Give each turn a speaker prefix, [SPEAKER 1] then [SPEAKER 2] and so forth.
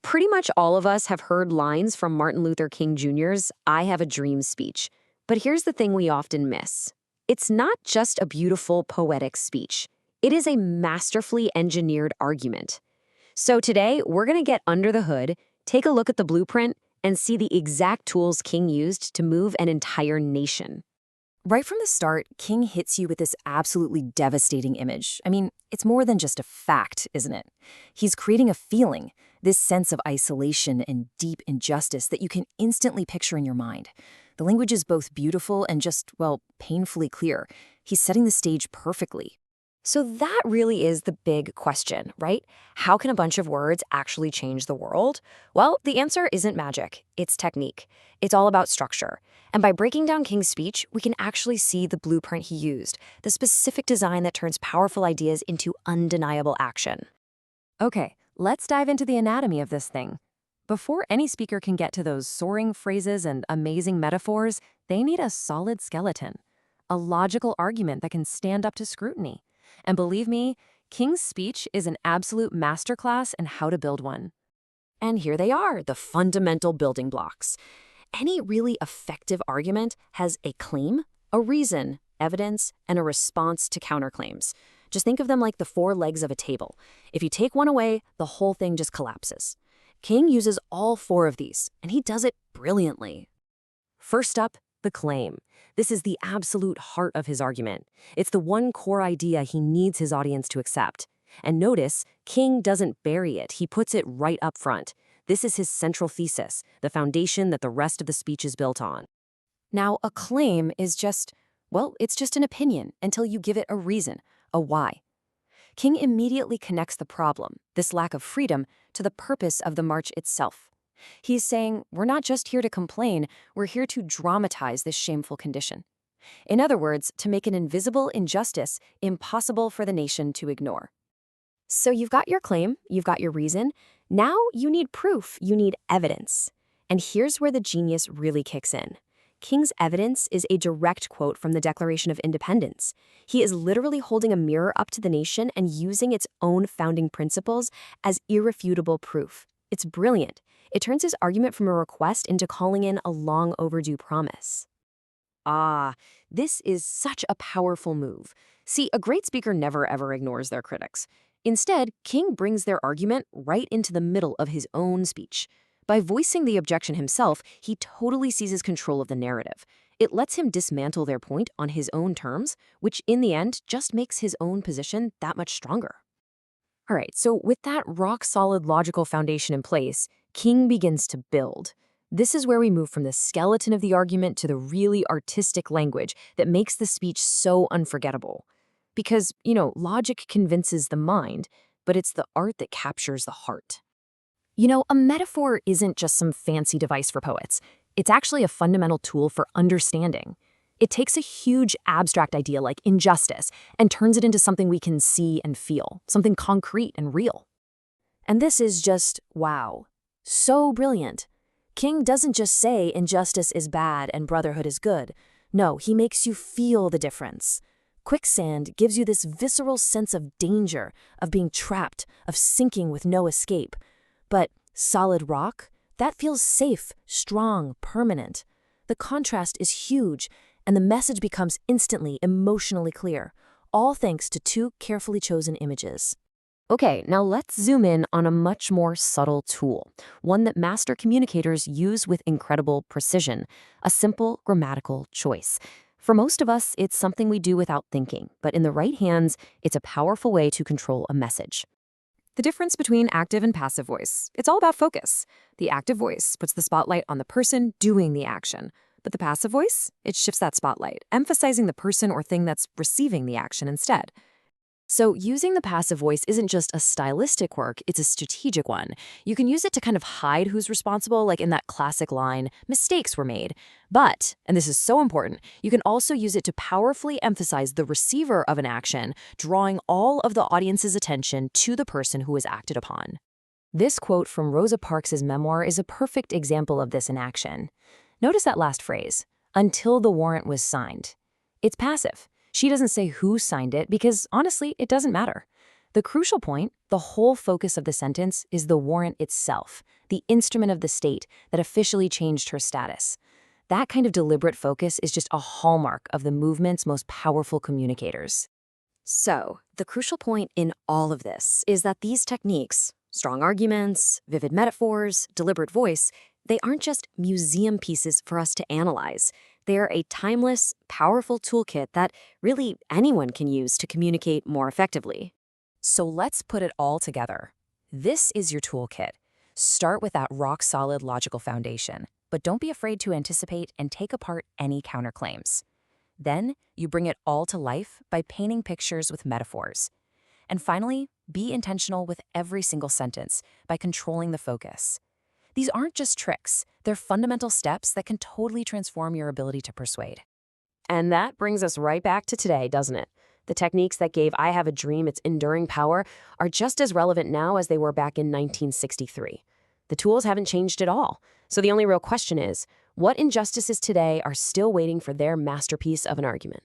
[SPEAKER 1] Pretty much all of us have heard lines from Martin Luther King Jr.'s I Have a Dream speech. But here's the thing we often miss. It's not just a beautiful, poetic speech. It is a masterfully engineered argument. So today, we're going to get under the hood, take a look at the blueprint, and see the exact tools King used to move an entire nation.
[SPEAKER 2] Right from the start, King hits you with this absolutely devastating image. I mean, it's more than just a fact, isn't it? He's creating a feeling, this sense of isolation and deep injustice that you can instantly picture in your mind. The language is both beautiful and just, well, painfully clear. He's setting the stage perfectly.
[SPEAKER 1] So that really is the big question, right? How can a bunch of words actually change the world? Well, the answer isn't magic. It's technique. It's all about structure. And by breaking down King's speech, we can actually see the blueprint he used, the specific design that turns powerful ideas into undeniable action.
[SPEAKER 2] Okay, let's dive into the anatomy of this thing. Before any speaker can get to those soaring phrases and amazing metaphors, they need a solid skeleton, a logical argument that can stand up to scrutiny. And believe me, King's speech is an absolute masterclass in how to build one.
[SPEAKER 1] And here they are, the fundamental building blocks. Any really effective argument has a claim, a reason, evidence, and a response to counterclaims. Just think of them like the four legs of a table. If you take one away, the whole thing just collapses. King uses all four of these, and he does it brilliantly.
[SPEAKER 2] First up, the claim. This is the absolute heart of his argument. It's the one core idea he needs his audience to accept. And notice, King doesn't bury it, he puts it right up front. This is his central thesis, the foundation that the rest of the speech is built on. Now, a claim is it's just an opinion until you give it a reason, a why. King immediately connects the problem, this lack of freedom, to the purpose of the march itself. He's saying, we're not just here to complain, we're here to dramatize this shameful condition. In other words, to make an invisible injustice impossible for the nation to ignore.
[SPEAKER 1] So you've got your claim, you've got your reason. Now you need proof, you need evidence. And here's where the genius really kicks in. King's evidence is a direct quote from the Declaration of Independence. He is literally holding a mirror up to the nation and using its own founding principles as irrefutable proof. It's brilliant. It turns his argument from a request into calling in a long overdue promise. This is such a powerful move. See, a great speaker never ever ignores their critics. Instead, King brings their argument right into the middle of his own speech. By voicing the objection himself, he totally seizes control of the narrative. It lets him dismantle their point on his own terms, which in the end just makes his own position that much stronger. All right, so with that rock-solid logical foundation in place, King begins to build. This is where we move from the skeleton of the argument to the really artistic language that makes the speech so unforgettable. Because, logic convinces the mind, but it's the art that captures the heart. A metaphor isn't just some fancy device for poets. It's actually a fundamental tool for understanding. It takes a huge abstract idea like injustice and turns it into something we can see and feel, something concrete and real. And this is just, wow, so brilliant. King doesn't just say injustice is bad and brotherhood is good. No, he makes you feel the difference. Quicksand gives you this visceral sense of danger, of being trapped, of sinking with no escape. But solid rock, that feels safe, strong, permanent. The contrast is huge, and the message becomes instantly emotionally clear, all thanks to two carefully chosen images. Okay, now let's zoom in on a much more subtle tool, one that master communicators use with incredible precision, a simple grammatical choice. For most of us, it's something we do without thinking, but in the right hands, it's a powerful way to control a message. The difference between active and passive voice, it's all about focus. The active voice puts the spotlight on the person doing the action, but the passive voice, it shifts that spotlight, emphasizing the person or thing that's receiving the action instead. So using the passive voice isn't just a stylistic work, it's a strategic one. You can use it to kind of hide who's responsible, like in that classic line, mistakes were made. But, and this is so important, you can also use it to powerfully emphasize the receiver of an action, drawing all of the audience's attention to the person who was acted upon. This quote from Rosa Parks' memoir is a perfect example of this in action. Notice that last phrase, until the warrant was signed. It's passive. She doesn't say who signed it because, honestly, it doesn't matter.
[SPEAKER 2] The crucial point, the whole focus of the sentence, is the warrant itself, the instrument of the state that officially changed her status. That kind of deliberate focus is just a hallmark of the movement's most powerful communicators.
[SPEAKER 1] So, the crucial point in all of this is that these techniques, strong arguments, vivid metaphors, deliberate voice, they aren't just museum pieces for us to analyze. They're a timeless, powerful toolkit that really anyone can use to communicate more effectively.
[SPEAKER 2] So let's put it all together. This is your toolkit. Start with that rock-solid logical foundation, but don't be afraid to anticipate and take apart any counterclaims. Then, you bring it all to life by painting pictures with metaphors. And finally, be intentional with every single sentence by controlling the focus. These aren't just tricks, they're fundamental steps that can totally transform your ability to persuade.
[SPEAKER 1] And that brings us right back to today, doesn't it? The techniques that gave I Have a Dream its enduring power are just as relevant now as they were back in 1963. The tools haven't changed at all. So the only real question is, what injustices today are still waiting for their masterpiece of an argument?